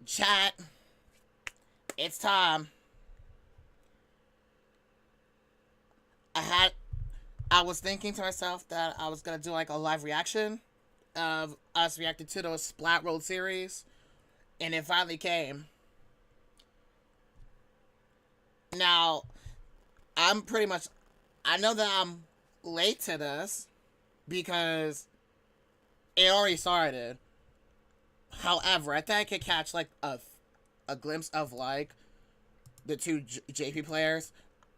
Chat, it's time. I had I was thinking to myself that I was gonna do like a live reaction of us reacting to those Splat World series, and it finally came. Now, I'm pretty much I know that I'm late to this because it already started. However, I think I could catch like a glimpse of like the two JP players.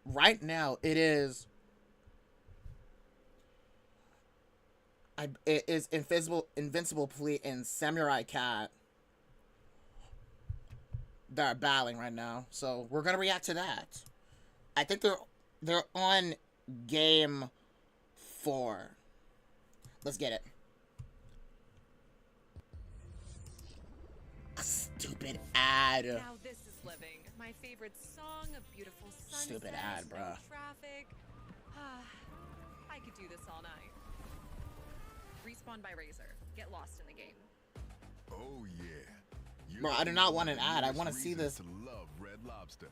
Right now, it is Invincible Fleet and Samurai Cat that are battling right now. So we're gonna react to that. I think they're on game 4. Let's get it. A stupid ad. Now this is living. My favorite song, a beautiful sunset, Stupid ad, no bruh. traffic. I could do this all night. Respawn by Razor. Get lost in the game. Oh yeah. Bro, I do not want an ad. I want to see this. To love Red Lobster.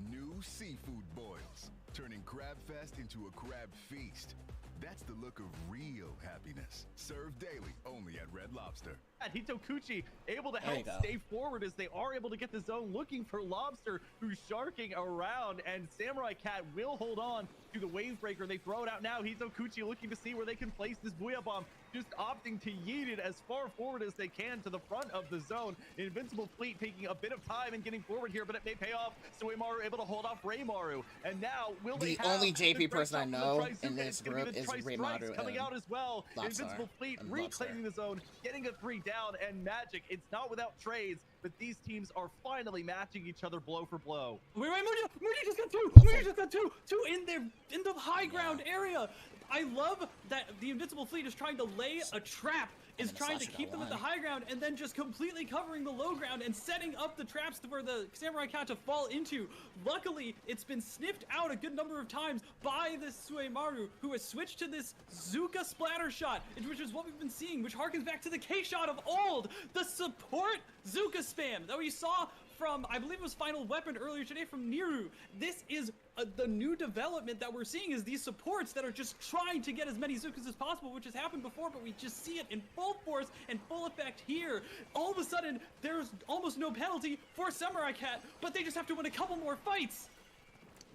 New seafood boils, turning Crab Fest into a crab feast. That's the look of real happiness. Served daily only at Red Lobster. Hitokuchi able to There you help go. stay forward as they are able to get the zone looking for Lobster, who's sharking around, and Samurai Cat will hold on to the wave breaker. They throw it out now. Hitokuchi looking to see where they can place this Booyah Bomb, just opting to yeet it as far forward as they can to the front of the zone. Invincible Fleet taking a bit of time and getting forward here, but it may pay off. Suemaru able to hold off Reimaru, and now will they The have only JP the person I break off know of the in Trizuka? this It's gonna be group the is Tri-Strikes Reimaru coming and out as well. Lobster. Invincible Fleet And Lobster. reclaiming the zone, getting a 3 down, and Magic. It's not without trades, but these teams are finally matching each other blow for blow. Wait, Muji just got two! Go for Muji it. just got two in the high ground area! I love that the Invincible Fleet is trying to lay a trap, is then trying to Sasha keep got them at the one. high ground, and then just completely covering the low ground and setting up the traps for the Samurai Cat to fall into. Luckily, it's been sniffed out a good number of times by this Suemaru, who has switched to this Zuka splatter shot, which is what we've been seeing, which harkens back to the K shot of old, the support Zuka spam that we saw from, I believe it was Final Weapon earlier today from Niru. This is the new development that we're seeing, is these supports that are just trying to get as many Zukas as possible, which has happened before, but we just see it in full force and full effect here. All of a sudden, there's almost no penalty for Samurai Cat, but they just have to win a couple more fights.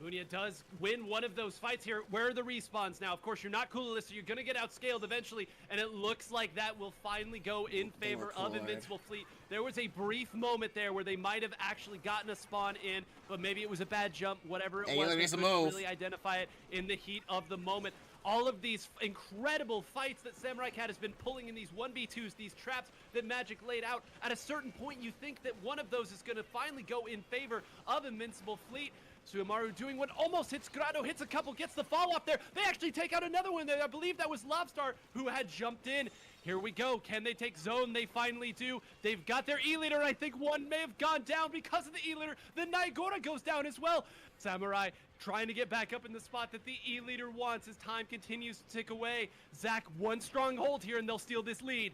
Munia does win one of those fights here. Where are the respawns now? Of course, you're not Clueless, so you're going to get outscaled eventually, and it looks like that will finally go in favor of Invincible Fleet. There was a brief moment there where they might have actually gotten a spawn in, but maybe it was a bad jump, whatever it Hey, was. look, They it's a couldn't move. really identify it in the heat of the moment. All of these incredible fights that Samurai Cat has been pulling in these 1v2s, these traps that Magic laid out, at a certain point you think that one of those is going to finally go in favor of Invincible Fleet. Suemaru doing what almost hits Grado, hits a couple, gets the fall off there. They actually take out another one there. I believe that was Lobstar who had jumped in. Here we go. Can they take zone? They finally do. They've got their E-leader. I think one may have gone down because of the E-leader. The Naigora goes down as well. Samurai trying to get back up in the spot that the E-leader wants as time continues to tick away. Zach, one strong hold here and they'll steal this lead.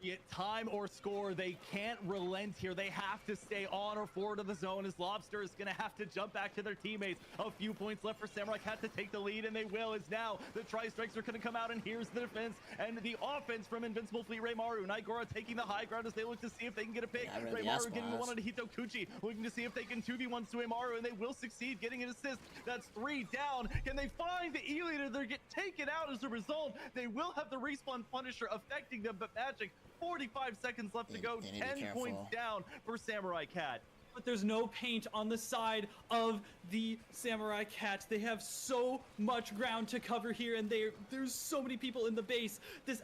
Be it time or score, they can't relent here. They have to stay on or forward of the zone, as Lobster is going to have to jump back to their teammates. A few points left for Samurai Cat to take the lead, and they will, as now the Tri-Strikes are going to come out, and here's the defense and the offense from Invincible Fleet. Reimaru, Naigora taking the high ground as they look to see if they can get a pick. Yeah, really Reimaru getting the ass one on Hitokuchi, looking to see if they can 2v1 Suemaru, and they will succeed, getting an assist. That's 3 down. Can they find the E-leader? They get taken out as a result. They will have the respawn Punisher affecting them, but Magic, 45 seconds left to go, They need to be 10 points careful. down for Samurai Cat. But there's no paint on the side of the Samurai Cat. They have so much ground to cover here, and there's so many people in the base. This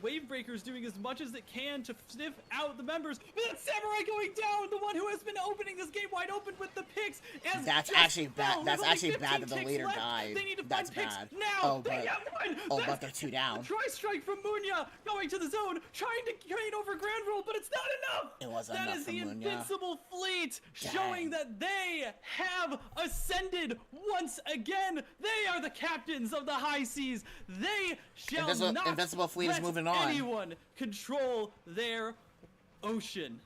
Wave Breaker is doing as much as it can to sniff out the members. But that Samurai going down, the one who has been opening this game wide open with the picks. As That's just actually bad. fell. That's There's only actually bad 15 that the ticks leader left. died. They need to That's find picks bad. now. Oh, They but get one. oh, but they're 2 down. Tri-strike from Munya going to the zone, trying to gain over Grand Roll, but it's not enough. It wasn't That enough is for the Munya. Invincible Fleet, Dang. showing that they have ascended once again. They are the captains of the high seas. They shall not Invincible Fleet is let moving on. anyone control their ocean.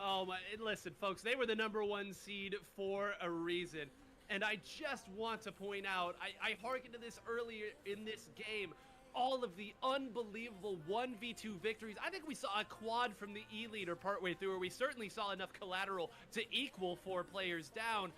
Oh my, and listen, folks, they were the #1 seed for a reason. And I just want to point out, I hearkened to this earlier in this game, all of the unbelievable 1v2 victories. I think we saw a quad from the E-leader partway through, where we certainly saw enough collateral to equal 4 players down.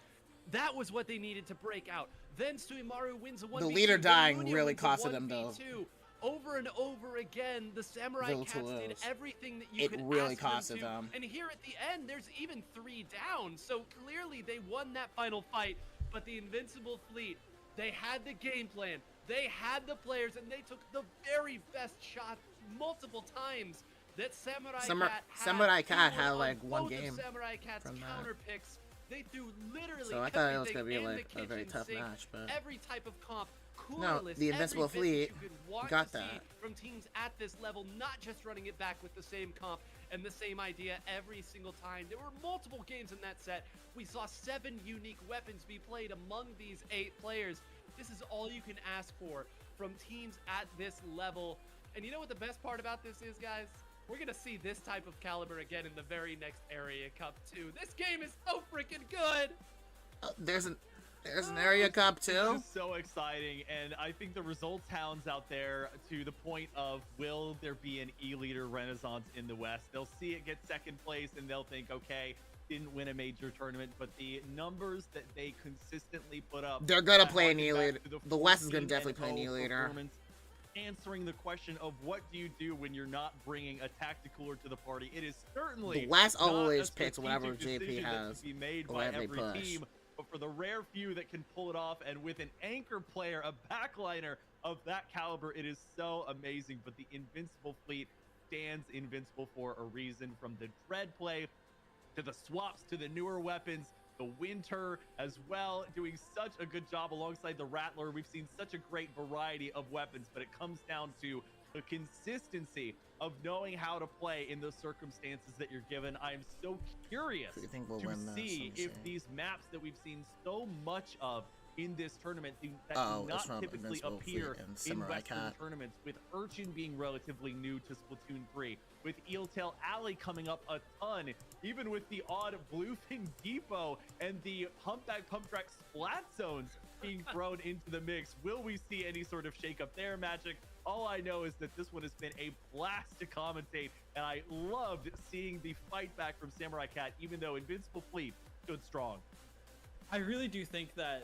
That was what they needed to break out. Then Suimaru wins a 1v2. The leader dying Then Nunya really wins a costed him, though. 1v2. Over and over again, the Samurai Will to Cats did lose. everything that you It could really ask them costed to. them. And here at the end, there's even 3 down. So clearly they won that final fight. But the Invincible Fleet, they had the game plan. They had the players, and they took the very best shot multiple times that Samurai Cat had on like one both of game Samurai Cat's from that. counter picks. They threw literally So I thought it was everything gonna be in like the a very kitchen tough sink, match, but every type of comp. no, Coreless, the Invincible every bit Fleet that you could want got to see that. from teams at this level, not just running it back with the same comp and the same idea every single time. There were multiple games in that set. We saw 7 unique weapons be played among these 8 players. This is all you can ask for from teams at this level. And you know what the best part about this is, guys? We're gonna see this type of caliber again in the very next Area Cup too. This game is so freaking good. There's an Area Cup This too. is so exciting, and I think the results hounds out there, to the point of, will there be an E-leader renaissance in the West? They'll see it get second place and they'll think, okay, didn't win a major tournament, but the numbers that they consistently put up, They're gonna I play an harken back E-leader. to The West is gonna 14-0 definitely play an E-leader. performance, answering the question of what do you do when you're not bringing a tacticooler to the party. It is certainly The West not always a picks whatever strategic JP decision that has, can be made or by whatever they every push. team, but for the rare few that can pull it off, and with an anchor player, a backliner of that caliber, it is so amazing. But the Invincible Fleet stands invincible for a reason, from the dread play to the swaps to the newer weapons. The Winter as well, doing such a good job alongside the Rattler. We've seen such a great variety of weapons, but it comes down to the consistency of knowing how to play in those circumstances that you're given. I'm so curious Who do you think will to win this? see Let me if see. these maps that we've seen so much of in this tournament that Oh, do it's not from typically Invincible appear Fleet and in Samurai Western Cat. tournaments, with Urchin being relatively new to Splatoon 3, with Eeltail Alley coming up a ton, even with the odd Bluefin Depot and the Humpback Pump Track Splat zones being thrown into the mix. Will we see any sort of shakeup there, Magic? All I know is that this one has been a blast to commentate, and I loved seeing the fight back from Samurai Cat, even though Invincible Fleet stood strong. I really do think that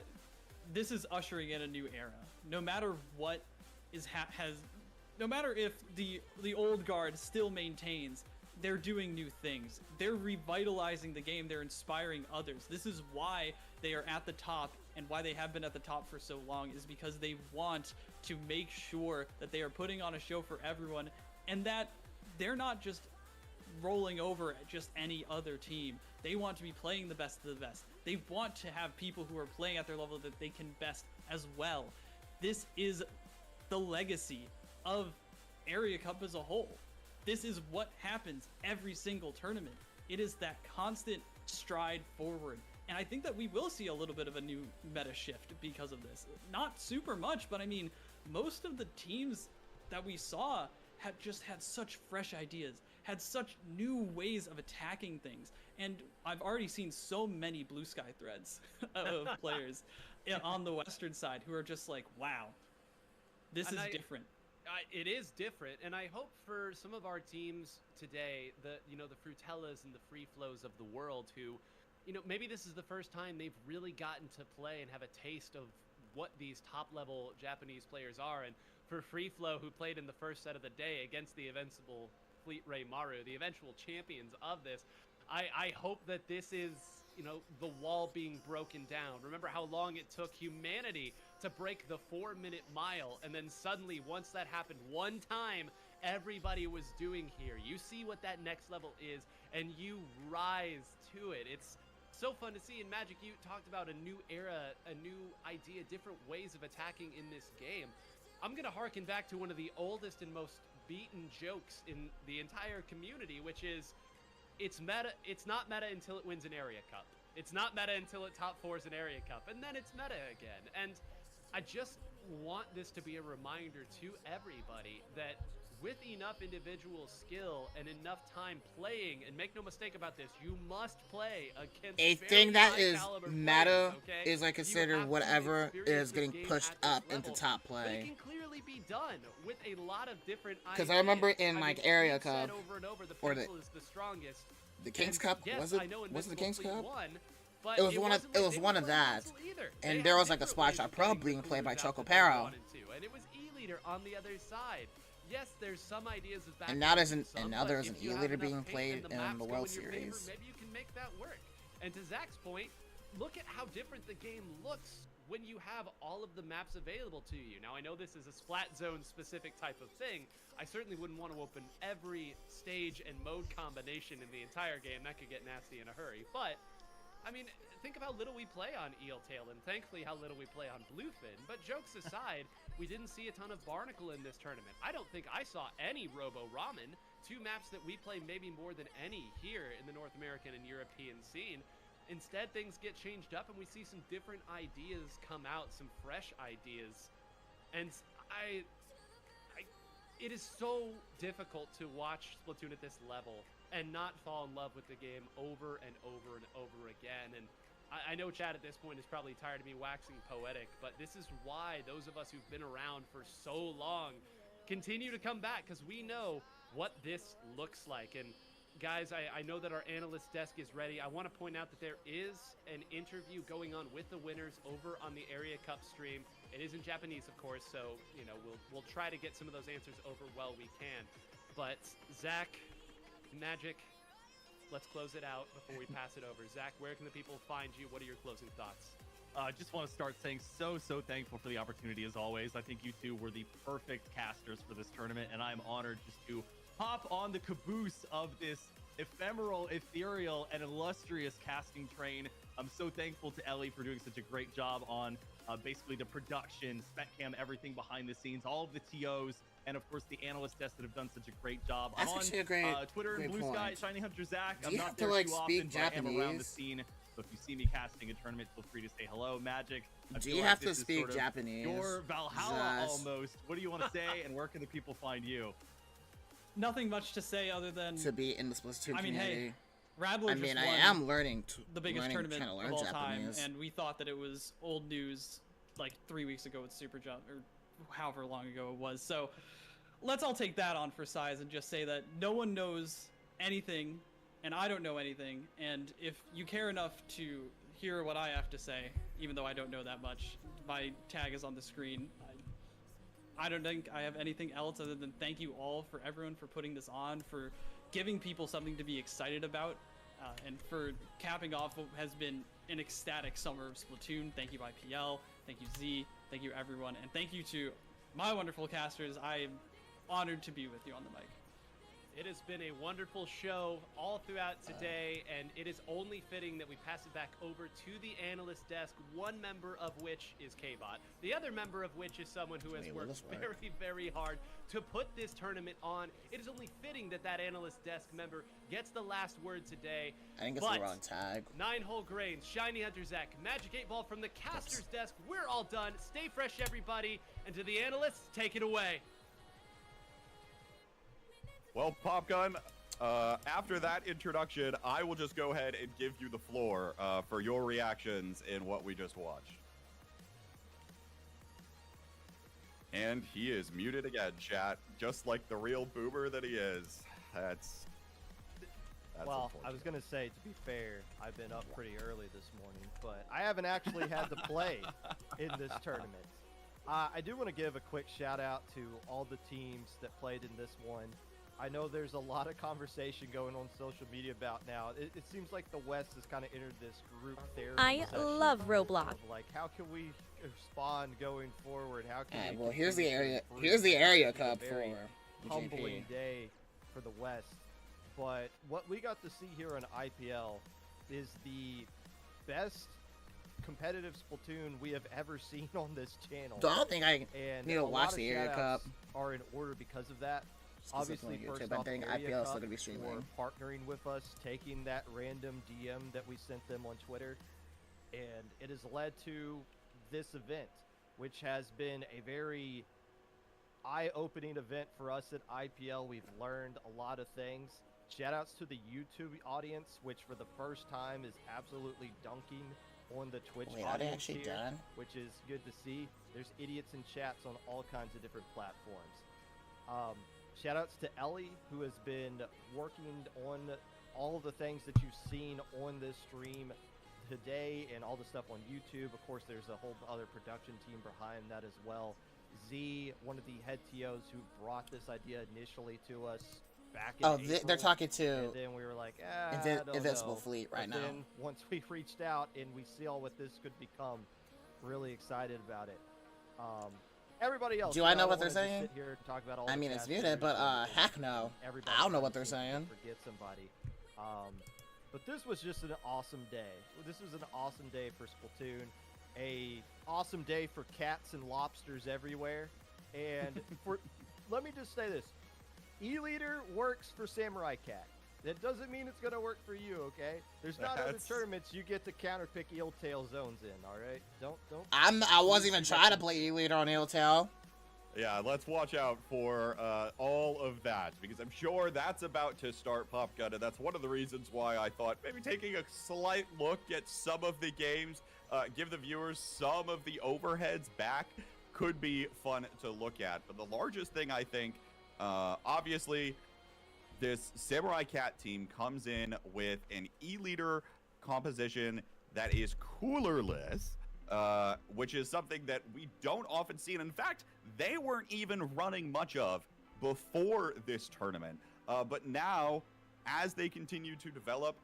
this is ushering in a new era. No matter what no matter if the old guard still maintains, they're doing new things. They're revitalizing the game. They're inspiring others. This is why they are at the top, and why they have been at the top for so long, is because they want to make sure that they are putting on a show for everyone, and that they're not just rolling over at just any other team. They want to be playing the best of the best. They want to have people who are playing at their level that they can best as well. This is the legacy of Area Cup as a whole. This is what happens every single tournament. It is that constant stride forward. And I think that we will see a little bit of a new meta shift because of this. Not super much, but I mean, most of the teams that we saw had just had such fresh ideas, had such new ways of attacking things. And I've already seen so many Blue Sky threads of players on the Western side who are just like, wow, this is different. It is different, and I hope for some of our teams today, the Frutellas and the Free Flows of the world, who, maybe this is the first time they've really gotten to play and have a taste of what these top-level Japanese players are. And for Free Flow, who played in the first set of the day against the Invincible Fleet Ray Maru, the eventual champions of this, I hope that this is, the wall being broken down. Remember how long it took humanity to break the 4-minute mile, and then suddenly, once that happened one time, everybody was doing here. You see what that next level is, and you rise to it. It's so fun to see. And Magic, you talked about a new era, a new idea, different ways of attacking in this game. I'm gonna harken back to one of the oldest and most beaten jokes in the entire community, which is, it's not meta until it wins an Area Cup. It's not meta until it top fours an Area Cup, and then it's meta again. And I just want this to be a reminder to everybody that with enough individual skill and enough time playing, and make no mistake about this, you must play against A very thing that high is caliber meta players, okay? is I You consider have to whatever experience is this getting game pushed at this up into level, top but it play. can clearly be done with a lot of different ideas. Because I remember in I like mean, Area we've said Cup over and over the or pencil is the strongest. the King's And Cup, yes, was it? I know Was it the Invincible King's Fleet Cup? won, but It was one of wasn't like it was they one were of playing that, Pencil either. and They there had was like a different spot ways shot of getting probably being played by concluded out Choco that they Pero. wanted to, and it was E-Leader on the other side. Yes, there's some ideas of back And now there's some, now there's but an if you have E-Leader enough being paint played and the in maps the go World in your favor, Series. maybe you can make that work. And to Zach's point, look at how different the game looks when you have all of the maps available to you. Now, I know this is a Splat Zone specific type of thing. I certainly wouldn't want to open every stage and mode combination in the entire game. That could get nasty in a hurry. But, I mean, think of how little we play on Eeltail, and thankfully how little we play on Bluefin. But jokes aside, we didn't see a ton of Barnacle in this tournament. I don't think I saw any Robo Ramen, two maps that we play maybe more than any here in the North American and European scene. Instead, things get changed up and we see some different ideas come out, some fresh ideas. And it is so difficult to watch Splatoon at this level and not fall in love with the game over and over and over again. And I know Chad at this point is probably tired of me waxing poetic, but this is why those of us who've been around for so long continue to come back, because we know what this looks like. And guys, I know that our analyst desk is ready. I want to point out that there is an interview going on with the winners over on the Area Cup stream. It is in Japanese, of course, so you know we'll try to get some of those answers over while we can. But Zach, Magic, let's close it out before we pass it over. Zach, where can the people find you? What are your closing thoughts? I just want to start saying so thankful for the opportunity as always. I think you two were the perfect casters for this tournament, and I'm honored just to hop on the caboose of this ephemeral, ethereal, and illustrious casting train. I'm so thankful to Ellie for doing such a great job on basically the production, spec cam, everything behind the scenes, all of the TOs, and of course the analyst desks that have done such a great job. That's I'm on actually a great Twitter and great Blue Sky, point. Shiny Hunter Zach. Do I'm you not have to, there like, too speak often, but I am around the Japanese? scene. So if you see me casting a tournament, feel free to say hello. Magic, I Do feel you like have to this is speak sort of Japanese? your Valhalla Zaz? almost. What do you want to say, and where can the people find you? Nothing much to say other than To be in the Splatoon I mean, community. hey, Radler I mean, just I won am learning the biggest tournament trying to learn of all Japanese. time, and we thought that it was old news like 3 weeks ago with Super Jump, or however long ago it was. So let's all take that on for size and just say that no one knows anything, and I don't know anything. And if you care enough to hear what I have to say, even though I don't know that much, my tag is on the screen. I don't think I have anything else other than thank you all for everyone for putting this on, for giving people something to be excited about, and for capping off what has been an ecstatic summer of Splatoon. Thank you, IPL. Thank you, Z. Thank you, everyone. And thank you to my wonderful casters. I am honored to be with you on the mic. It has been a wonderful show all throughout today, and it is only fitting that we pass it back over to the analyst desk, one member of which is K-Bot, the other member of which is someone who has Wait, will worked this work? very hard to put this tournament on. It is only fitting that that analyst desk member gets the last word today. I think it's But the wrong tag. 9 Whole Grains, Shiny Hunter Zach, Magic 8 Ball from the caster's desk. We're all done. Stay fresh, everybody. And to the analysts, take it away. Well, Popgun, after that introduction, I will just go ahead and give you the floor for your reactions in what we just watched. And he is muted again, chat, just like the real boomer that he is. That's well, unfortunate. I was going to say, to be fair, I've been up pretty early this morning, but I haven't actually had to play in this tournament. I do want to give a quick shout out to all the teams that played in this one. I know there's a lot of conversation going on social media about now. It seems like the West has kind of entered this group therapy I session love Roblox. of like, how can we respond going forward? How can Alright, we well, here's the continue to area. improve? Here's the area It's been a cup for very the humbling GP. day for the West. But what we got to see here on IPL is the best competitive Splatoon we have ever seen on this channel. So I don't think I And need to a watch lot of the area shout-outs cup. are in order because of that. Specifically Obviously, on first YouTube. I off, think Area IPL is still Cup gonna be streaming. for partnering with us, taking that random DM that we sent them on Twitter, and it has led to this event, which has been a very eye-opening event for us at IPL. We've learned a lot of things. Shoutouts to the YouTube audience, which for the first time is absolutely dunking on the Twitch Wait, are they audience actually here, done? which is good to see. There's idiots in chats on all kinds of different platforms. Shoutouts to Ellie, who has been working on all of the things that you've seen on this stream today and all the stuff on YouTube. Of course, there's a whole other production team behind that as well. Z, one of the head TOs who brought this idea initially to us back in April, they're talking to and then we were like, I don't Invincible know. Fleet right But now. then once we reached out and we see all what this could become, really excited about it. Everybody else. Do I know don't what they're wanna just saying? sit here and talk about all I the mean, it's cast muted, members but and heck no. everybody I don't know what trying they're to saying. Forget somebody. But this was just an awesome day. This was an awesome day for Splatoon. A awesome day for cats and lobsters everywhere. And let me just say this. E-Leader works for Samurai Cat. That doesn't mean it's going to work for you, okay? There's not other tournaments you get to counterpick Eel-Tail zones in, all right? Don't. I wasn't even trying to play E-Leader on Eel-Tail. Yeah, let's watch out for all of that, because I'm sure that's about to start, Popgun, and that's one of the reasons why I thought maybe taking a slight look at some of the games, give the viewers some of the overheads back, could be fun to look at. But the largest thing, I think, obviously, this Samurai Cat team comes in with an E-Leader composition that is coolerless, which is something that we don't often see. And in fact, they weren't even running much of before this tournament. But now, as they continue to develop,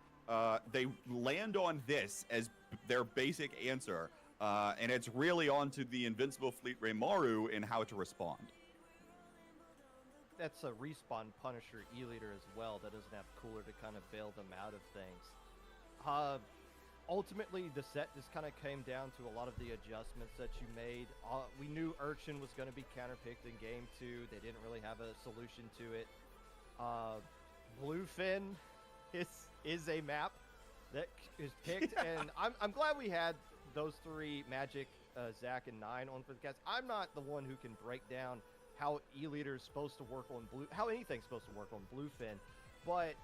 they land on this as their basic answer. And it's really on to the Invincible Fleet Reimaru in how to respond. That's a Respawn Punisher E-Leader as well that doesn't have cooler to kind of bail them out of things. Ultimately, the set just kind of came down to a lot of the adjustments that you made. We knew Urchin was going to be counterpicked in Game 2. They didn't really have a solution to it. Bluefin is a map that is picked, and I'm glad we had those three, Magic, Zach, and Nine on for the cast. I'm not the one who can break down how E-Leader is supposed to work on how anything's supposed to work on Bluefin, but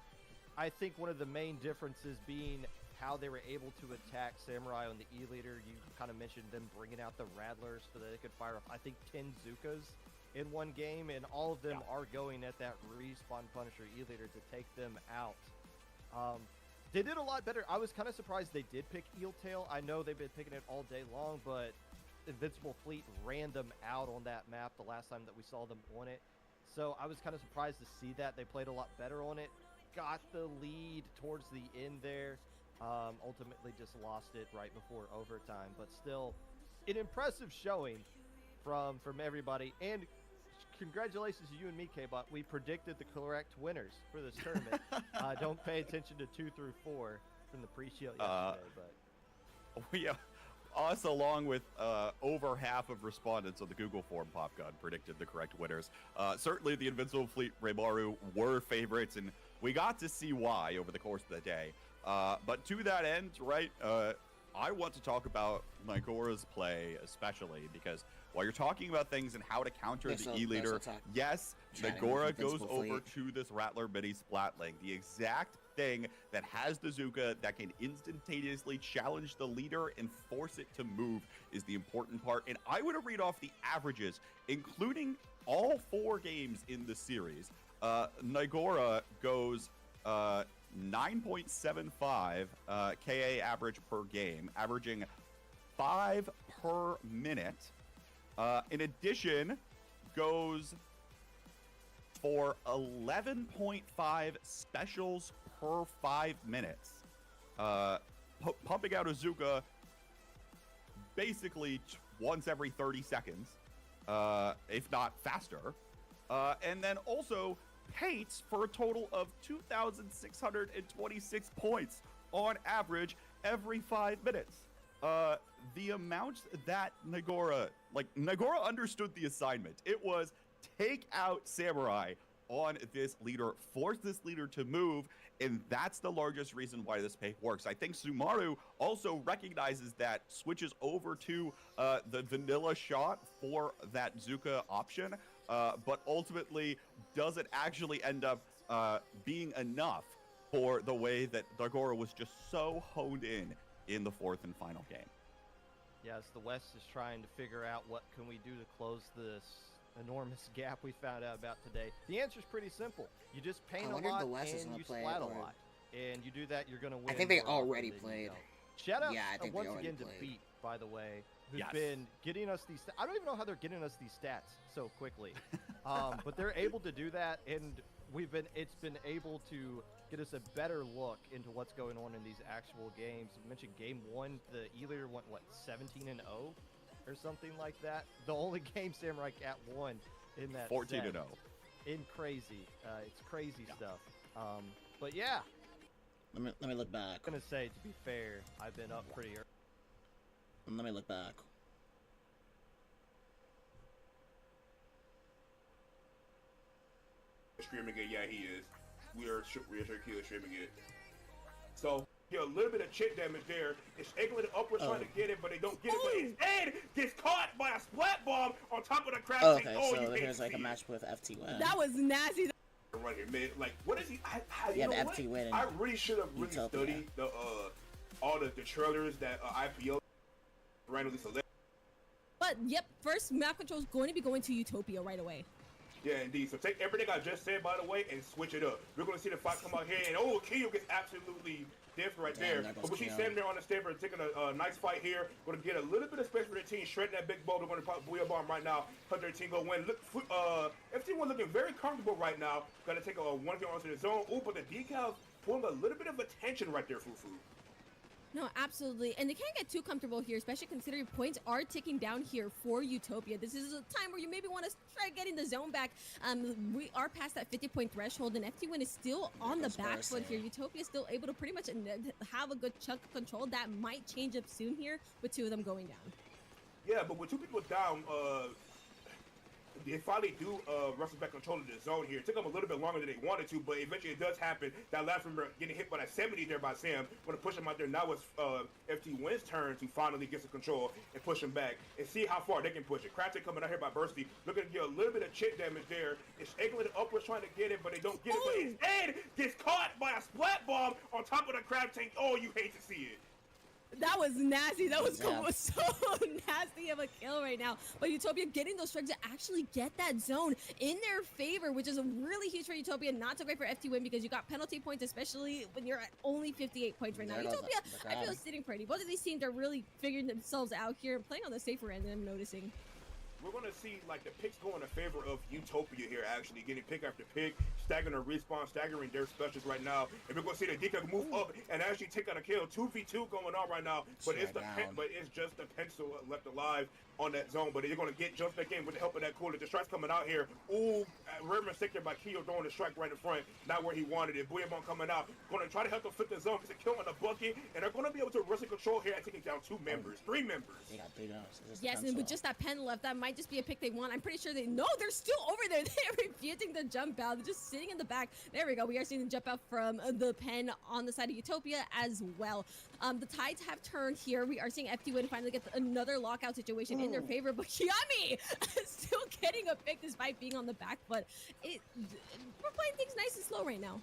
I think one of the main differences being how they were able to attack Samurai on the E-Leader. You kind of mentioned them bringing out the Rattlers so that they could fire off, I think, 10 Zukas in one game, and all of them are going at that Respawn Punisher E-Leader to take them out. They did a lot better. I was kind of surprised they did pick Eel-Tail. I know they've been picking it all day long, but Invincible Fleet ran them out on that map the last time that we saw them on it. So I was kind of surprised to see that. They played a lot better on it. Got the lead towards the end there. Ultimately just lost it right before overtime. But still, an impressive showing from everybody. And congratulations to you and me, K-Bot. We predicted the correct winners for this tournament. Don't pay attention to 2 through 4 from the pre-show yesterday. But Us, along with over half of respondents on the Google form, Popgun, predicted the correct winners. Certainly the Invincible Fleet Reimaru were favorites, and we got to see why over the course of the day. But to that end, right, I want to talk about Nigora's play especially, because while you're talking about things and how to counter the E-Leader, yes, Nigora goes over to this Rattler mini Splat link, the exact thing that has the Zuka that can instantaneously challenge the leader and force it to move is the important part. And I want to read off the averages, including all 4 games in the series. Nigora goes 9.75 KA average per game, averaging 5 per minute. In addition, goes for 11.5 specials per 5 minutes, pumping out Azuka basically once every 30 seconds, if not faster, and then also paints for a total of 2,626 points on average every 5 minutes. The amount that Nigora understood the assignment. It was take out Samurai on this leader, force this leader to move, and that's the largest reason why this pay works. I think Sumaru also recognizes that, switches over to the vanilla shot for that Zuka option, but ultimately, does it actually end up being enough for the way that Dagora was just so honed in the fourth and final game? Yes, the West is trying to figure out what can we do to close this enormous gap we found out about today. The answer is pretty simple. You just paint I a wonder if lot the West is and gonna you play splat a or- lot. And you do that, you're going to win. I think they more often already than you played. don't. Shout out Yeah, I think they once already again to played. Beat, by the way, who's Yes. been getting us these. I don't even know how they're getting us these stats so quickly, but they're able to do that, and it's been able to get us a better look into what's going on in these actual games. You mentioned game one, the E-Leader went 17-0 or something like that. The only game Samurai Cat won in that 14-0. set. In crazy, it's crazy stuff. But yeah, Let me look back. I'm gonna say, to be fair, I've been up pretty early. Let me look back. Streaming it, yeah, he is. We are sure streaming it. So, yeah, a little bit of chip damage there. It's angling upwards trying to get it, but they don't get it. But instead, gets caught by a splat bomb on top of the crab tank. Okay, Oh, you so hate here's to like a see match with FT Win. That was nasty. right here, man. Like, what is he? You know have what? FT Win. I really should have really Utopia. studied the all the trailers that IPO randomly select. But yep, first map control is going to be going to Utopia right away. Yeah, indeed. So take everything I just said, by the way, and switch it up. We're going to see the fight come out here, and Kiyo gets absolutely different right Damn, there. that But goes we see Kiyo. Sam there on the stage, taking a nice fight here. Going to get a little bit of space for their team, shredding that big ball. They're going to pop Booyah Bomb right now. Let their team go win. Look, FT1 looking very comfortable right now. Got to take a one game onto the zone. Oh, but the decals pulling a little bit of attention right there, Fufu. No, absolutely. And they can't get too comfortable here, especially considering points are ticking down here for Utopia. This is a time where you maybe want to try getting the zone back. We are past that 50-point threshold, and FT1 is still on the back foot here. Utopia is still able to pretty much have a good chunk of control. That might change up soon here with two of them going down. Yeah, but with two people down, they finally do wrestle back control of the zone here. It took them a little bit longer than they wanted to, but eventually it does happen. That last member getting hit by that 70 there by Sam. Going to push him out there. Now it's FT Win's turn to finally get some control and push him back and see how far they can push it. Crafton coming out here by Bursty. Looking to get a little bit of chip damage there. It's angling upwards trying to get it, but they don't get it. But instead gets caught by a splat bomb on top of the crab tank. Oh, you hate to see it. That was nasty. That was Yeah. so nasty of a kill right now. But Utopia getting those strikes to actually get that zone in their favor, which is really huge for Utopia. Not so great for FT Win because you got penalty points, especially when you're at only 58 points right now. There goes Utopia, the I feel, grab. is sitting pretty. Both of these teams are really figuring themselves out here and playing on the safer end, I'm noticing. We're going to see, like, the picks go in the favor of Utopia here, actually, getting pick after pick, staggering their respawn, staggering their specials right now. And we're going to see the DK move up and actually take out a kill. 2v2 going on right now, but it's Down. but it's just the pencil left alive on that zone. But they're going to get jump back in with the help of that cooler. The strike's coming out here. Ooh, rare mistake there by Kiyo throwing the strike right in front, not where he wanted it. Booyah Bomb coming out, going to try to help them flip the zone, get a kill on the bucket, and they're going to be able to wrestle control here and taking down three members. They got 3 downs. It's just Yes, and pencil. with just that pen left, that might just be a pick they want. I'm pretty sure they know they're still over there. They're refusing to jump out. They're just sitting in the back. There we go. We are seeing the jump out from the pen on the side of Utopia as well. The tides have turned here. We are seeing FT1 finally get another lockout situation in their favor, but Kiami still getting a pick despite being on the back foot. We're playing things nice and slow right now.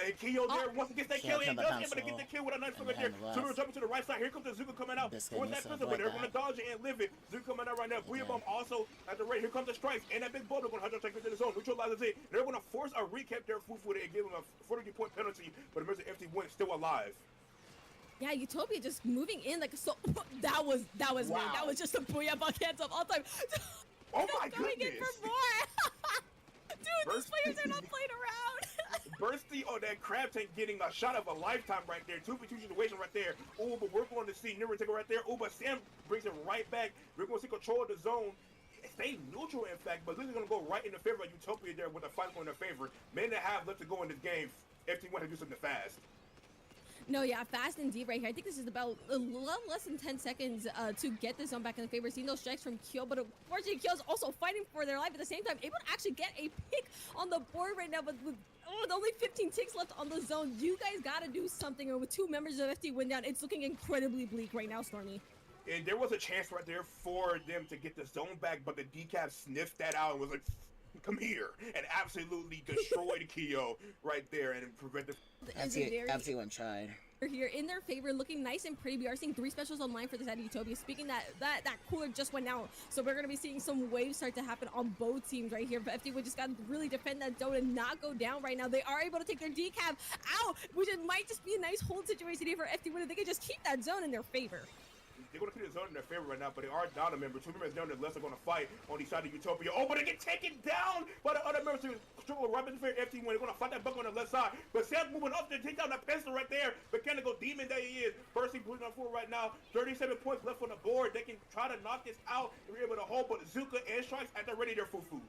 And Kiyo there, once he gets that kill, he Kill does the able to get pencil. the kill with a nice And flip right there. then the So we're last. jumping to the right side. Here comes the Zuka coming out. Biscuit Towards needs that to pistol, but they're avoid going to that. dodge it and live it. Zuka coming out right now. Booyah Bomb also at the right. Here comes the strikes. And that big boulder going to 100 into the zone. Neutralizes it. They're going to force a recap there, Fufu, and give him a 40-point penalty. But the FT Win still alive. Yeah, Utopia just moving in like so. That was me. Wow. That was just a Booyah Buck hands up all time. Oh my Going in goodness. for more. Dude, these Bursty. players are not playing around. Bursty on that crab tank getting a shot of a lifetime right there. 2v2 situation right there. Oh, but we're going to see Nero take it right there. Oh, but Sam brings it right back. We're going to see control of the zone. Stay neutral, in fact, but this is going to go right in the favor of Utopia there with the fight going in their favor. Minute and a half left to go in this game. FT want to do something fast. No, yeah, fast and deep right here. I think this is about a little less than 10 seconds to get this zone back in the favor. Seeing those strikes from Kyo, but unfortunately Kyo's also fighting for their life at the same time, able to actually get a pick on the board right now, but with only 15 ticks left on the zone. You guys got to do something, or with two members of FT Win down, it's looking incredibly bleak right now, Stormy. And there was a chance right there for them to get the zone back, but the decap sniffed that out and was like, come here, and absolutely destroyed Kyo right there and prevented. FT1 tried. Here in their favor, looking nice and pretty. We are seeing 3 specials online for the side of Utopia. Speaking that cooler just went out, so we're gonna be seeing some waves start to happen on both teams right here. But FT1 just got to really defend that zone and not go down right now. They are able to take their decap out, which it might just be a nice hold situation here for FT1 if they can just keep that zone in their favor. They're going to keep the zone in their favor right now, but they are down a member. 2 members down, the less are going to fight on the side of Utopia. Oh, but they get taken down by the other members. Triple right in the FT1. They're going to fight that buck on the left side. But Sam's moving up to take down that pistol right there. Mechanical demon that he is. Bursting, putting on forward right now. 37 points left on the board. They can try to knock this out and be able to hold, but Zuka and Strikes at the ready, they're fufu.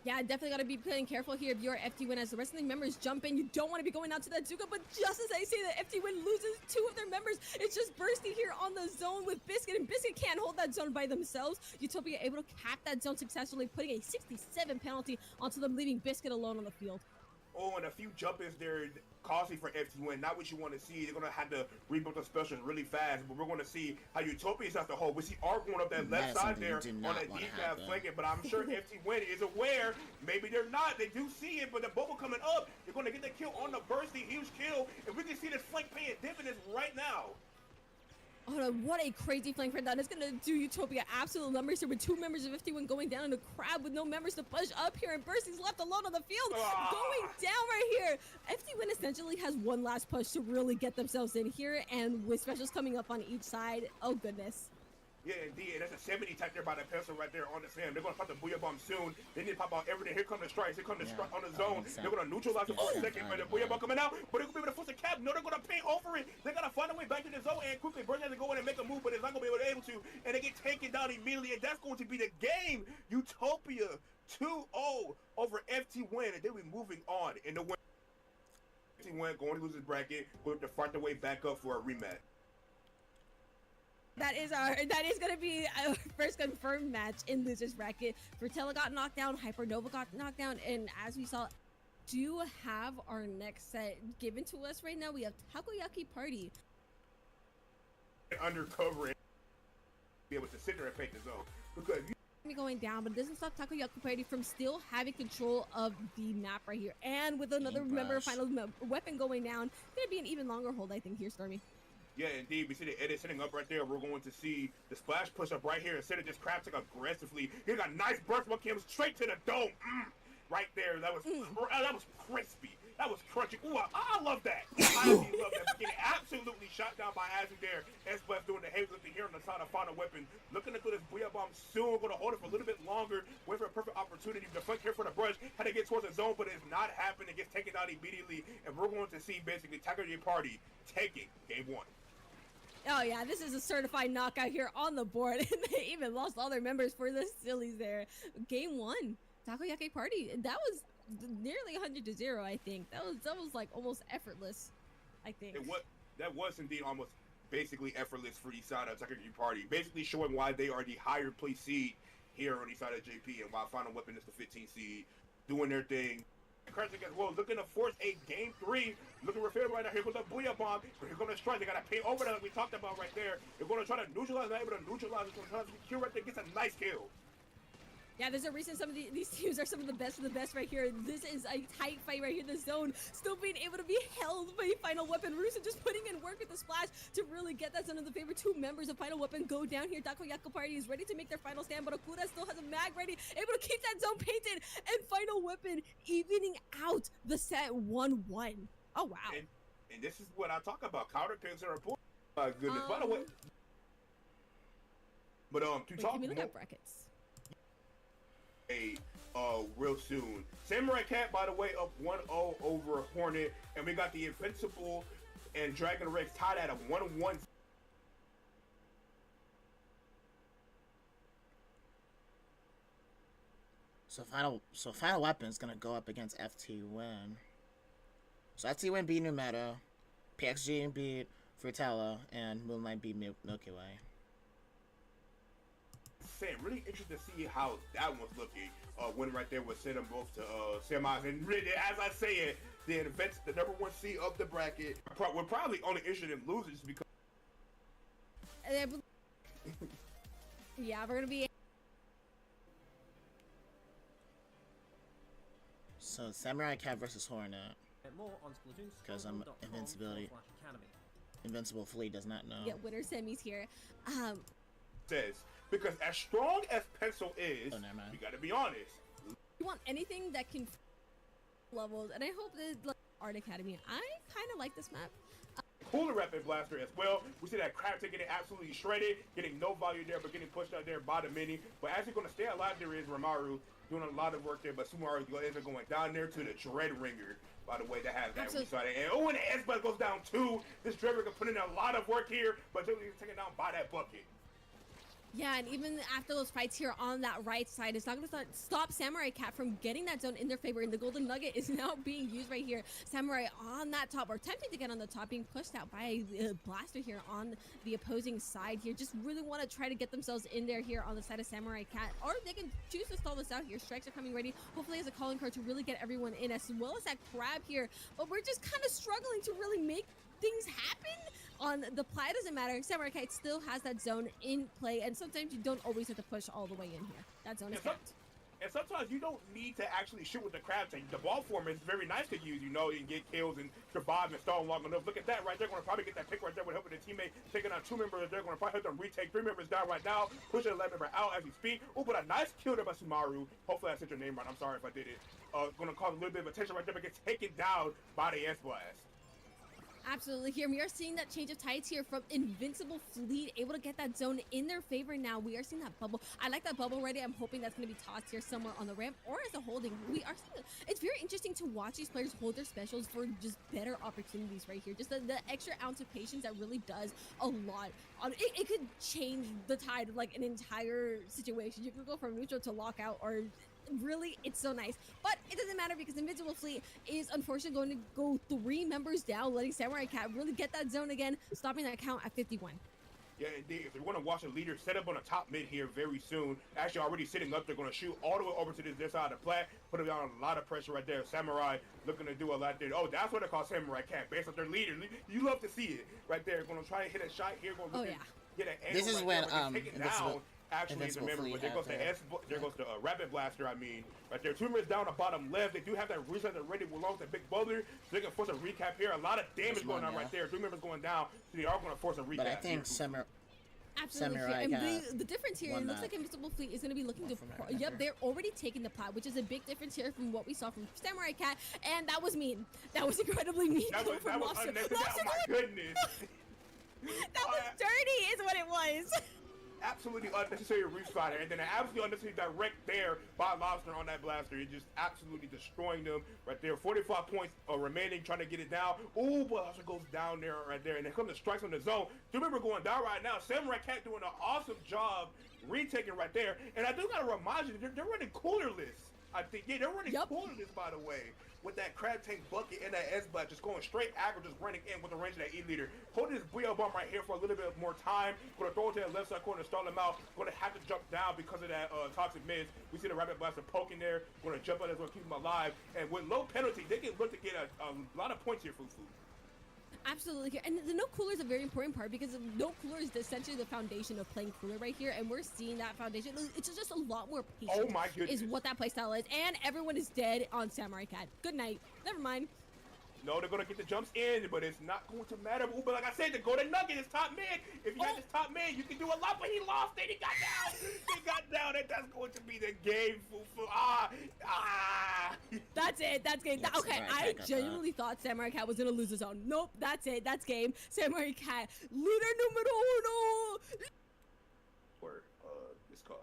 Yeah, definitely got to be playing careful here if you're FT1 as the rest of the members jump in. You don't want to be going out to that Zuka, but just as I say that, FT1 loses 2 of their members. It's just bursting here on the zone with Biscuit, and Biscuit can't hold that zone by themselves. Utopia able to cap that zone successfully, putting a 67 penalty onto them, leaving Biscuit alone on the field. Oh, and a few jump-ins there costly for FT1. Not what you want to see. They're going to have to rebuild the specials really fast, but we're going to see how Utopia's have to hold. We see Art going up that left side there on that decap flanking, but I'm sure FT1 is aware. Maybe they're not. They do see it, but the bubble coming up, they're going to get the kill on the bursty, huge kill, and we can see this flank paying dividends right now. Oh no, what a crazy flank for that. It's gonna do Utopia absolute numbers here with 2 members of FT1 going down and a Crab with no members to push up here, and Bursty's left alone on the field, going down right here. FT1 essentially has one last push to really get themselves in here, and with specials coming up on each side, oh goodness. Yeah, indeed. That's a 70 type there by the pencil right there on the Sam. They're going to pop the Booyah Bomb soon. They need to pop out everything. Here come the strikes. Here come the strike on the zone. They're going to neutralize it for a second. But the Booyah Bomb coming out. But they're going to be able to force a cap. No, they're going to paint over it. They got to find a way back to the zone and quickly. Burn has to go in and make a move, but it's not going to be able to. And they get taken down immediately. And that's going to be the game. Utopia 2-0 over FT1. And then we're moving on in the win. FT1 going to lose his bracket. We'll have to fight their way back up for a rematch. That is gonna be our first confirmed match in losers bracket. Vertella got knocked down, Hypernova got knocked down, and as we saw, do have our next set given to us right now. We have Takoyaki Party. Undercover and be able to sit there and paint the zone because you going down, but it doesn't stop Takoyaki Party from still having control of the map right here. And with another member final weapon going down, it's gonna be an even longer hold, I think, here, Stormy. Yeah, indeed. We see the edit setting up right there. We're going to see the splash push up right here instead of just crabs like aggressively. He got a nice burst, but came straight to the dome. Right there. That was crispy. That was crunchy. Ooh, I love that. I absolutely love that. Getting absolutely shot down by Azu there. Splat doing the heavy lifting here on the side of final weapon. Looking to do this Booyah Bomb soon. We're going to hold it for a little bit longer. Wait for a perfect opportunity. The flank here for the brush. Had to get towards the zone, but it's not happening. It gets taken out immediately. And we're going to see basically Takoyaki Party taking game 1. Oh yeah, this is a certified knockout here on the board, and they even lost all their members for the sillies there. Game 1, Takoyaki Party. That was nearly 100-0, I think. That was like almost effortless, I think. That was indeed almost basically effortless for the side of Takoyaki Party. Basically showing why they are the higher place seed here on the side of JP, and why Final Weapon is the 15th seed, doing their thing. Crash against World, looking to force a game 3. Looking for fair right now. Here goes the Booyah Bomb. Here going to strike. They got to pay over that like we talked about right there. They're going to try to neutralize. Not able to neutralize. They're going to try to secure right there. Gets a nice kill. Yeah, there's a reason some of these teams are some of the best right here. This is a tight fight right here in the zone. Still being able to be held by Final Weapon. Rusa just putting in work with the splash to really get that zone in the favor. 2 members of Final Weapon go down here. Takoyaki Party is ready to make their final stand, but Okuda still has a mag ready, able to keep that zone painted, and Final Weapon evening out the set 1-1. Oh, wow. And this is what I talk about. Counter pins are important. My goodness. By the way. But to talk more about brackets. Real soon. Samurai Cat, by the way, up 1-0 over Hornet, and we got the Invincible and Dragon Rex tied at a 1-1. So final weapon is gonna go up against FT1. So FT1 beat Numeta, PXG beat Frutella, and Moonlight beat Milky Way. Sam, really interested to see how that one's looking. Win right there would send them both to semis. And really, as I say it, the number 1 seed of the bracket. We're probably only interested in losers because Yeah, we're gonna be. So Samurai Cat versus Hornet. More on Splatoon. Because I'm Invincible Flea does not know. Yeah, winner semis here. Says because as strong as Pencil is, Oh, never mind. you gotta be honest. You want anything that can levels, and I hope that like Art Academy. I kind of like this map. Cooler Rapid Blaster as well. We see that Crab getting absolutely shredded, getting no value there, but getting pushed out there by the mini. But actually going to stay alive there is Ramaru doing a lot of work there, but Sumaru ends up going down there to the Dread Ringer, by the way, that has that Absolutely. reside. And oh, and the S-Bud goes down too. This Dread Ringer put in a lot of work here, but he's taken down by that bucket. Yeah, and even after those fights here on that right side, it's not going to stop Samurai Cat from getting that zone in their favor. And the Golden Nugget is now being used right here. Samurai on that top, or attempting to get on the top, being pushed out by the Blaster here on the opposing side here. Just really want to try to get themselves in there here on the side of Samurai Cat. Or they can choose to stall this out here. Strikes are coming ready. Hopefully as a calling card to really get everyone in, as well as that Crab here. But we're just kind of struggling to really make things happen. On the Ply, doesn't matter. Samurai Cat still has that zone in play, and sometimes you don't always have to push all the way in here. That zone is capped. And sometimes you don't need to actually shoot with the Crab tank. The ball form is very nice to use, you know, and get kills and survive and stall long enough. Look at that right there. Going to probably get that pick right there with helping the teammate taking on 2 members. They're going to probably help them retake 3 members down right now. Pushing the 11 member out as we speak. Oh, but a nice kill there by Sumaru. Hopefully I said your name right. I'm sorry if I did it. Going to cause a little bit of attention right there, but gets taken down by the S-Blast. Absolutely. Here we are seeing that change of tides here from Invincible Fleet, able to get that zone in their favor now. We are seeing that bubble. I like that bubble already. I'm hoping that's going to be tossed here somewhere on the ramp or as a holding. We are seeing it's very interesting to watch these players hold their specials for just better opportunities right here. Just the extra ounce of patience that really does a lot. It could change the tide of like an entire situation. You could go from neutral to lockout, or really, it's so nice. But it doesn't matter because Invincible Fleet is unfortunately going to go 3 members down, letting Samurai Cat really get that zone again, stopping that count at 51. Yeah, indeed. If they want to watch a leader set up on the top mid here very soon, actually already sitting up, they're going to shoot all the way over to this side of the plat, putting on a lot of pressure right there. Samurai looking to do a lot there. Oh, that's what they call Samurai Cat, based on their leader. You love to see it right there. Going to try to hit a shot here. Going to get an angle. This is right when there, take it down. Actually, Invincible remember, but there goes Fleet the Rapid Blaster. I mean, right there, 2 minutes down the bottom left. They do have that reset ready along with the big boulder, so they can force a recap here. A lot of damage going on right there. 3 members going down, so they are going to force a recap. But I think Absolutely. Samurai and the difference here, it looks like Invincible Fleet is going to be looking to. Yep, they're already taking the plat, which is a big difference here from what we saw from Samurai Cat, and that was mean. That was incredibly mean. That was unnecessary. Oh my goodness. That was dirty, is what it was. Absolutely unnecessary respawn, and then an absolutely unnecessary direct there by Lobster on that blaster. It just absolutely destroying them right there. 45 points remaining, trying to get it down. Ooh, but Lobster goes down there right there, and then comes the strikes on the zone. Do remember going down right now. Samurai Cat doing an awesome job retaking right there, and I do gotta remind you, they're running coolerless. I think, yeah, they're running coolerless, by the way, with that Crab Tank bucket and that S-Blast, just going straight aggro, just running in with the range of that E-Leader. Holding this Booyah Bomb right here for a little bit more time. Going to throw it to the left side corner, stall him out. Going to have to jump down because of that Toxic Miz. We see the Rapid Blaster poking there. Going to jump out, that's going to keep him alive. And with low penalty, they can look to get a lot of points here, Fufu. Absolutely, and the no cooler is a very important part because no cooler is essentially the foundation of playing cooler right here, and we're seeing that foundation. It's just a lot more patient. Oh my goodness. Is what that playstyle is, and everyone is dead on Samurai Cat. Good night. Never mind. No, they're going to get the jumps in, but it's not going to matter. Ooh, but like I said, the Golden Nugget is top mid. If you had this top mid, you can do a lot, but he lost it. He got down. He got down, and that's going to be the game, Fufu. That's it. That's game. Yes, Okay, Samurai I Cat got genuinely thought Samurai Cat was going to lose his own. Nope, that's it. That's game. Samurai Cat, leader numero uno. For this cause.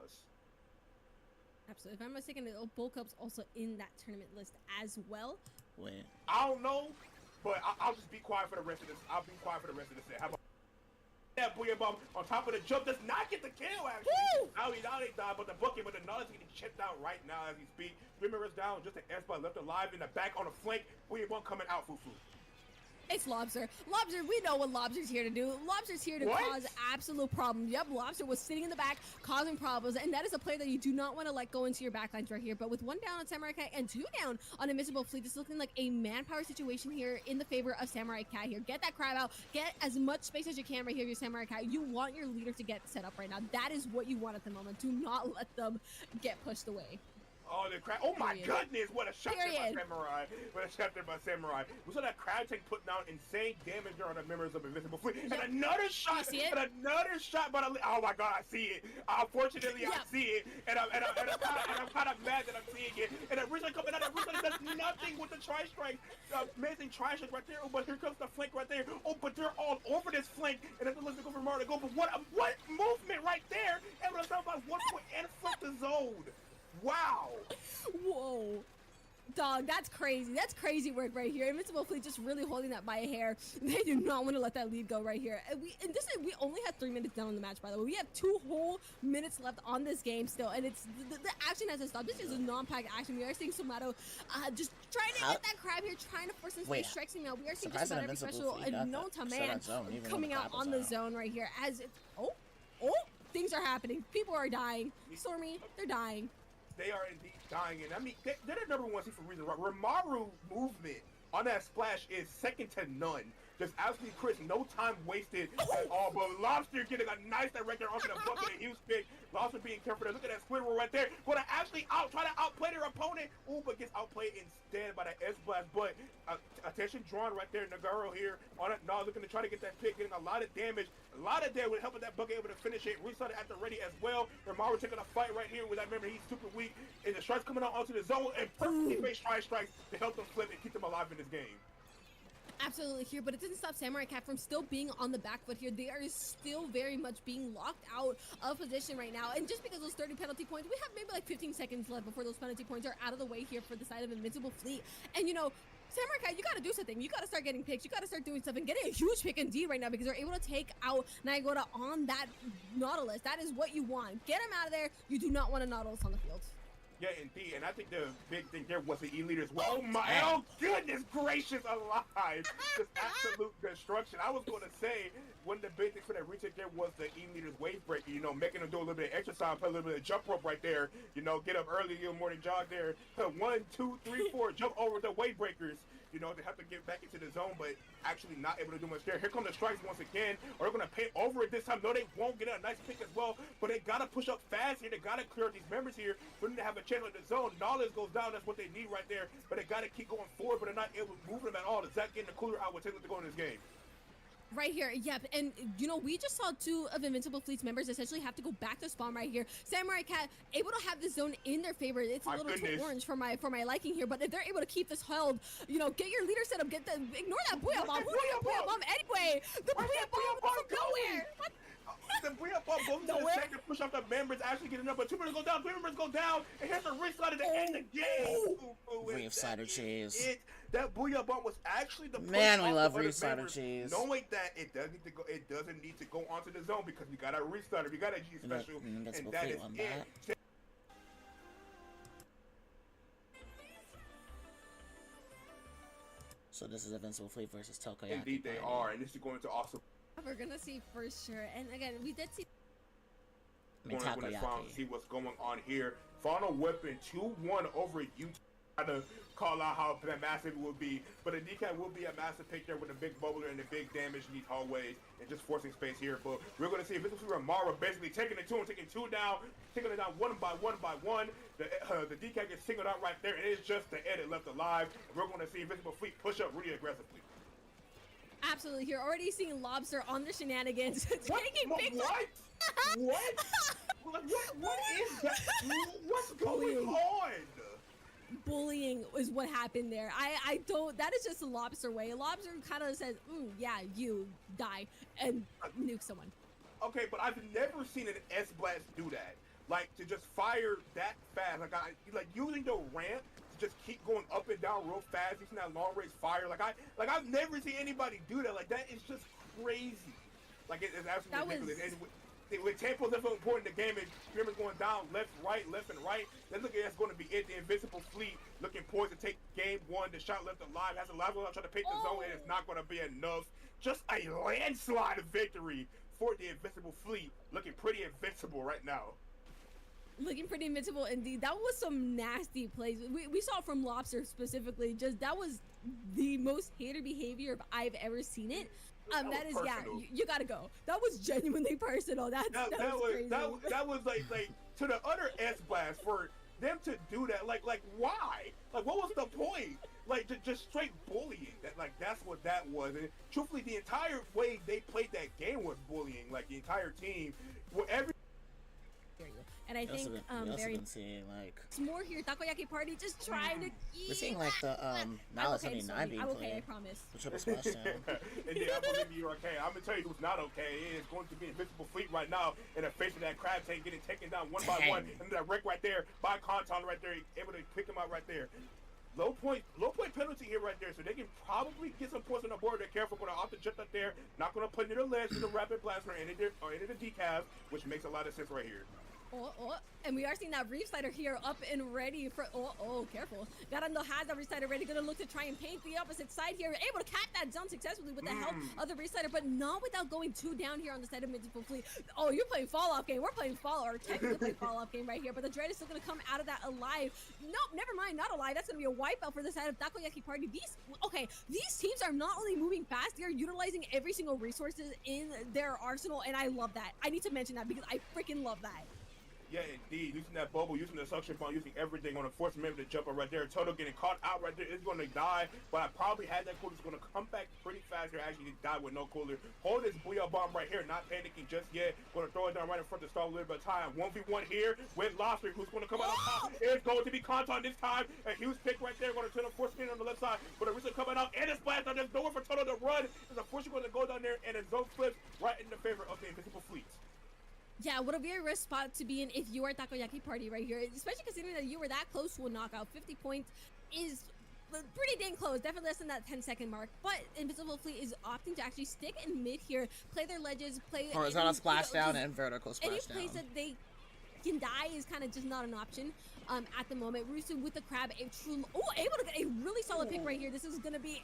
Absolutely. If I'm not mistaken, Bull Cup's also in that tournament list as well. Wait. I don't know, but I'll just be quiet for the rest of this. I'll be quiet for the rest of the set. How about that Booyah Bomb on top of the jump does not get the kill, actually. Now he died, but the bucket, but the knowledge getting chipped out right now as he speaks. 3 members down, just an S-Bot left alive in the back on the flank. Booyah Bomb coming out, Fufu. It's Lobster. Lobster, we know what Lobster's here to do. Lobster's here to What? cause absolute problems. Yep, Lobster was sitting in the back causing problems, and that is a player that you do not want to let go into your backlines right here. But with 1 down on Samurai Cat and 2 down on Invincible Fleet, it's looking like a manpower situation here in the favor of Samurai Cat here. Get that crab out. Get as much space as you can right here, your Samurai Cat. You want your leader to get set up right now. That is what you want at the moment. Do not let them get pushed away. Oh, the crab. Oh my Period. goodness, what a shot there by Period. Samurai. What a shot there by Samurai. We saw that crab tank putting down insane damage there on the members of Invincible Fleet. And Yep. another shot. see it? And another shot by the. Oh my god, I see it. Unfortunately, I Yep. see it. And I'm kind of mad that I'm seeing it. And the Rizzo coming out. The Rizzo does nothing with the tri-strike. Amazing tri-strike right there. Oh, but here comes the flank right there. Oh, but they're all over this flank. And it's looking for Mario to go. But what movement right there. Able to start by 1 point and flip the zone. Wow. Whoa. Dog, that's crazy. That's crazy work right here. Invincible Fleet just really holding that by a hair. They do not want to let that lead go right here. And we only have 3 minutes down on the match, by the way. We have 2 whole minutes left on this game still, and it's the action hasn't stopped. This is a non-pack action. We are seeing Somato just trying to get that crab here, trying to force some Wait, space strikes him out. We are seeing surprised just about every Invincible special Fleet got known that. to Shut man that zone, even when coming the out crab was on the out. zone right here. As it's things are happening. People are dying. Stormy, they're dying. They are indeed dying, and I mean, they're the number 1 seed for a reason, right? Rimaru movement on that splash is second to none. Just absolutely crisp, no time wasted at all. But Lobster getting a nice director onto the bucket, a huge pick. Lobster being careful there. Look at that Squidward right there. Going to actually try to outplay their opponent. Ooh, but gets outplayed instead by the S-Blast. But attention drawn right there. Nagaro here on it. Now looking to try to get that pick, getting a lot of damage. A lot of damage, helping that bucket able to finish it. Restart it at the ready as well. Rimaru taking a fight right here with that member. He's super weak. And the strikes coming out onto the zone and perfectly based strikes to help them flip and keep them alive in this game. Absolutely here, but it didn't stop Samurai Cat from still being on the back foot here. They are still very much being locked out of position right now. And just because those 30 penalty points, we have maybe like 15 seconds left before those penalty points are out of the way here for the side of Invincible Fleet. And you know, Samurai Cat, you gotta do something. You gotta start getting picks. You gotta start doing stuff and getting a huge pick indeed right now because they're able to take out Nagota on that Nautilus. That is what you want. Get him out of there. You do not want a Nautilus on the field. Yeah, indeed, and I think the big thing there was the E-leader as well. Oh my, oh goodness gracious alive! Just absolute destruction. I was going to say, one of the big things for that retake there was the E-leader's wave breaker, you know, making them do a little bit of exercise, play a little bit of jump rope right there, you know, get up early, get a morning jog there. 1, 2, 3, 4, jump over the wave breakers. You know, they have to get back into the zone, but actually not able to do much there. Here come the strikes once again. Are they going to pay over it this time? No, they won't get a nice pick as well, but they got to push up fast here. They got to clear these members here for them to have a chance with the zone. Knowledge goes down. That's what they need right there, but they got to keep going forward, but they're not able to move them at all. Is that getting the cooler out with Taylor to go in this game? Right here, yep, and you know, we just saw 2 of Invincible Fleet's members essentially have to go back to spawn right here. Samurai Cat able to have the zone in their favor. It's a little too orange for my liking here, but if they're able to keep this held, you know, get your leader set up, ignore that Booyah Bomb. Who needs Booyah Bomb anyway? The Booyah Bomb from nowhere. What? The Booyah Bomb goes to the Nowhere? second, push off the members, actually getting up, but 2 members go down, 3 members go down, and here's the restart at the end of the game. Reef cider cheese. That Booyah Bomb was actually the Man, push we off love the other Reef cider members, cheese. knowing that it doesn't need to go onto the zone because we got a restart, we got a G special, and that is it. So this is Invincible Fleet versus Tokoyaki. Indeed they are, and this is going to also We're gonna see for sure. And again, we did see. I mean, see what's going on here. Final weapon 2-1 over Utah. Trying to call out how massive it will be, but a DK will be a massive pick there with a big bubbler and the big damage in these hallways and just forcing space here. But we're going to see if this is Ramara basically taking it 2 and taking 2 down, taking it down one by one. The DK gets singled out right there, and it's just the edit left alive. And we're going to see Invincible Fleet push up really aggressively. Absolutely, here already seeing Lobster on the shenanigans. Taking big What is that? What's going on? Bullying is what happened there. I don't. That is just a Lobster way. A Lobster kind of says, "Yeah, you die," and nuke someone. Okay, but I've never seen an S-Blast do that. Like to just fire that fast. Like using the ramp to just keep going up and down real fast, using that long range fire. I've never seen anybody do that. Like that is just crazy. Like it's absolutely ridiculous. with tempo's so important in the game, and Grimmer's going down left, and right. Then look at that's going to be it. The Invincible Fleet looking poised to take game one. The shot left alive has a live one trying to pick the zone, and it's not going to be enough. Just a landslide victory for the Invincible Fleet, looking pretty invincible right now. Looking pretty invincible indeed. That was some nasty plays. We saw it from Lobster specifically. Just that was the most hater behavior I've ever seen it. That is personal. you gotta go. That was genuinely personal. That was crazy. That was like to the utter S blast for them to do that. Like why? Like what was the point? Like just straight bullying. That's what that was. And truthfully, the entire way they played that game was bullying. Like the entire team, whatever. And I think very been seeing like it's more here. Takoyaki Party just trying to eat. we're seeing like the now it's 79 being I'm okay, I played. promise. The triple splashdown. Indeed, I believe you're okay. I'm gonna tell you who's not okay. It is going to be Invincible Fleet right now in the face of that crab tank getting taken down one by one. And that wreck right there by Conton right there, able to pick him out right there. Low point penalty here right there, so they can probably get some points on the board. They're careful, but off the jet up there, not gonna put near the ledge with the rapid blaster or into the decals, which makes a lot of sense right here. And we are seeing that reef slider here up and ready for careful. Garando has that reef slider ready, gonna look to try and paint the opposite side here, able to cap that zone successfully with the help of the reef slider, but not without going too down here on the side of Invincible Fleet. Oh, you're playing fall off game. We're playing technically playing fall off game right here, but the Dread is still gonna come out of that alive. Nope, never mind, not alive. That's gonna be a wipeout for the side of Takoyaki Party. These teams are not only moving fast, they're utilizing every single resources in their arsenal, and I love that. I need to mention that because I freaking love that. Yeah, indeed. Using that bubble, using the suction pump, using everything on a force him to jump up right there. Toto getting caught out right there is going to die, but I probably had that cooler. It's going to come back pretty fast here. Actually, died with no cooler. Hold this Booyah Bomb right here, not panicking just yet. Going to throw it down right in front to stall a little bit of time. 1v1 here with Lobster, who's going to come out on top. It's going to be Conton this time. A huge pick right there. Going to turn a force spin on the left side. But the Risa coming out and a splash down. There's nowhere for Toto to run. There's unfortunately going to go down there, and a zone flips right in the favor of the Invincible Fleet. Yeah, what a very risk spot to be in if you are Takoyaki Party right here, especially considering that you were that close to a knockout. 50 points is pretty dang close, definitely less than that 10-second mark, but Invincible Fleet is opting to actually stick in mid here, play their ledges, play horizontal splashdown and vertical splashdown. Any place that they can die is kind of just not an option at the moment. Rusu with the crab, able to get a really solid pick right here. This is going to be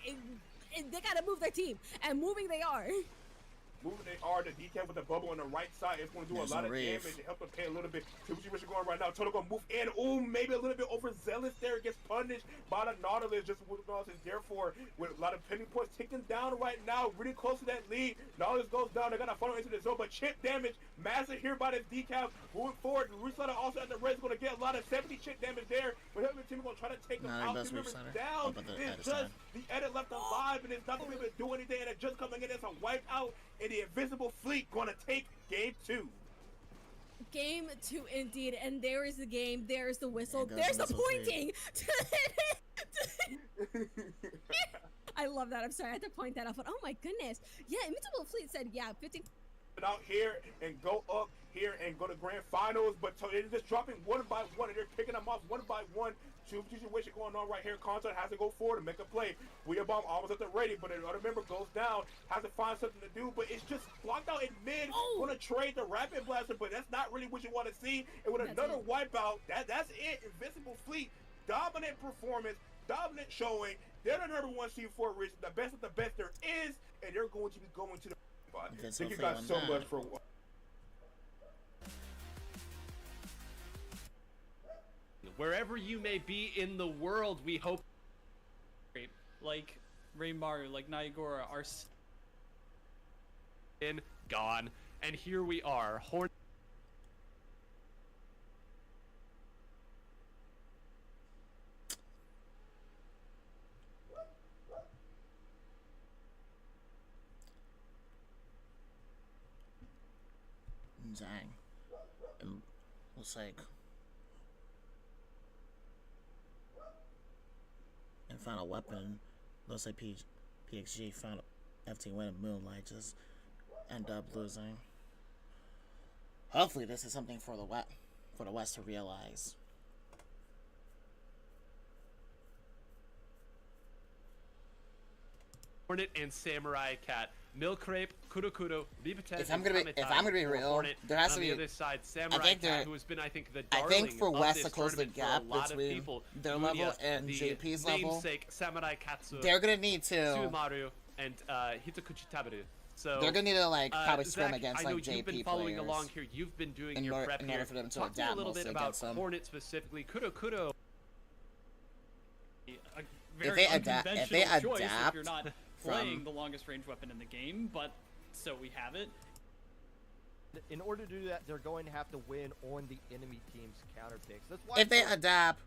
they got to move their team, and moving they are. Moving they are, the decal with the bubble on the right side. It's going to do a lot of damage to help them pay a little bit. See what you're going right now. Toto going to move in. Oh, maybe a little bit overzealous there. Gets punished by the Nautilus. Just what Nautilus is there for. With a lot of penny points ticking down right now. Really close to that lead. Nautilus goes down. They got to funnel into the zone. But chip damage. Massive here by this decal. Moving forward. Reslider also at the red is going to get a lot of 70 chip damage there. But the team is going to try to take them out. Remember, down. It's just the edit left alive. And it's not going to be able to do anything. And it's just coming in as a wipeout. And the Invincible Fleet gonna take game 2. Game 2 indeed, and there is the game, there's the whistle, there's the pointing! I love that, I'm sorry, I had to point that out, but oh my goodness. Yeah, Invincible Fleet said, yeah, 15... out here and go up here and go to grand finals, but they're just dropping one by one, and they're picking them off one by one. Two situation going on right here. Content has to go forward and make a play. Booyah Bomb almost at the ready, but another member goes down, has to find something to do, but it's just blocked out in mid. Going to trade the rapid blaster, but that's not really what you want to see. And with another wipeout, that's it. Invincible Fleet, dominant performance, dominant showing. They're the number 1 seed for a reason. The best of the best there is, and they're going to be going to the spot. Thank you guys so much for watching. Wherever you may be in the world, we hope. Like Reimaru, like Naigora, are gone, and here we are. Dang. It looks like. And final weapon, looks like PXG found FT win and Moonlight just end up losing. Hopefully this is something for the West to realize. Hornet and Samurai Cat. Milk Rape, Kurokuro, Ribaten, If I'm gonna be real, Hornet, there has to on be. the other side, Samurai think Cat, there- who has been, I think, the I darling think for of West this to close the tournament for gap a lot of between people. their Lunia, level and the JP's level, namesake Samurai Katsu, they're gonna need to. Suimaru, and Hitakuchi Taberu. So They're gonna need to like probably swim Zach, against I know like you've been JP following players. along here. You've been doing in your order- prep in order here. for them to Talk to me adapt a little bit mostly about against them. Hornet specifically. Kurokuro. A very they adapt- if they unconventional choice if adapt you're not from- playing the longest range weapon in the game, but so we have it. In order to do that, they're going to have to win on the enemy team's counter picks. That's why If they adapt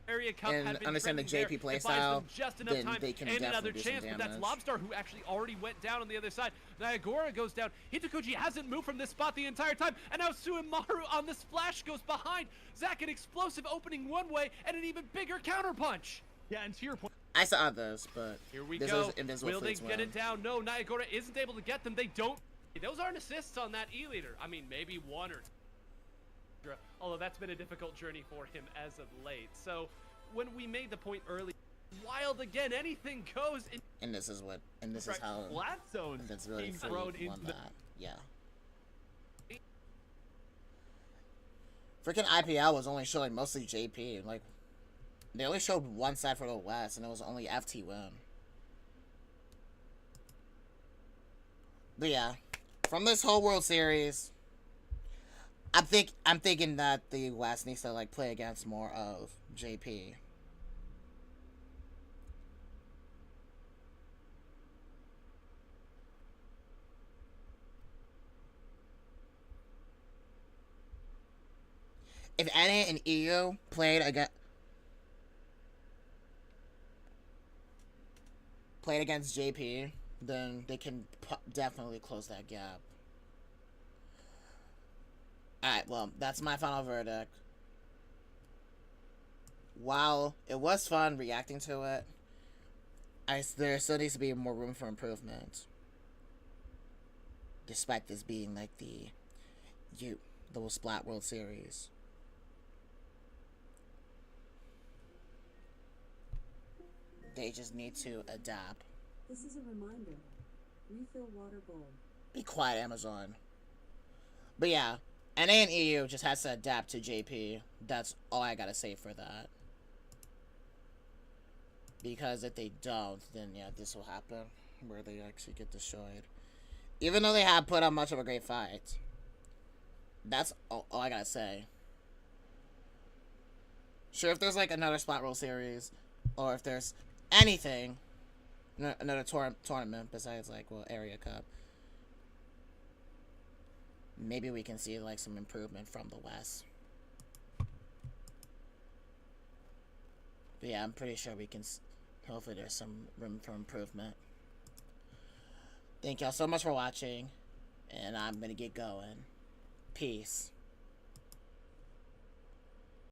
Area Cup and had been understand the trending JP there. It buys playstyle, them just enough then time they can and another definitely do some chance, but that's damage. Lobstar who actually already went down on the other side. Nyagora goes down. Hitakuchi hasn't moved from this spot the entire time, and now Suimaru on the splash goes behind. Zach, an explosive opening one way and an even bigger counterpunch. Yeah, and to your point, I saw this, but Here we this go. is invisible Will they fleets get win. it down? No, Nyagora isn't able to get them. They don't. Those aren't assists on that E-leader. I mean, maybe one or two. Although that's been a difficult journey for him as of late. So when we made the point early, wild again, anything goes. And this is how flat zones that's really being fleet thrown won into the that. Yeah. Freaking IPL was only showing mostly JP. Like, they only showed one side for the West, and it was only FT win. But yeah, from this whole World Series, I'm thinking that the West needs to like play against more of JP. If NA and EU played against JP, then they can definitely close that gap. Alright, well, that's my final verdict. While it was fun reacting to it, there still needs to be more room for improvement. Despite this being like the Splat World Series. They just need to adapt. This is a reminder. Refill water bowl. Be quiet, Amazon. But yeah, NA and EU just has to adapt to JP. That's all I gotta say for that. Because if they don't, then yeah, this will happen. Where they actually get destroyed. Even though they have put on much of a great fight. That's all I gotta say. Sure, if there's like another Splat Roll series, or if there's anything, another tournament besides like, well, Area Cup, maybe we can see like some improvement from the West. But yeah, I'm pretty sure we can. Hopefully there's some room for improvement. Thank y'all so much for watching, and I'm gonna get going. Peace.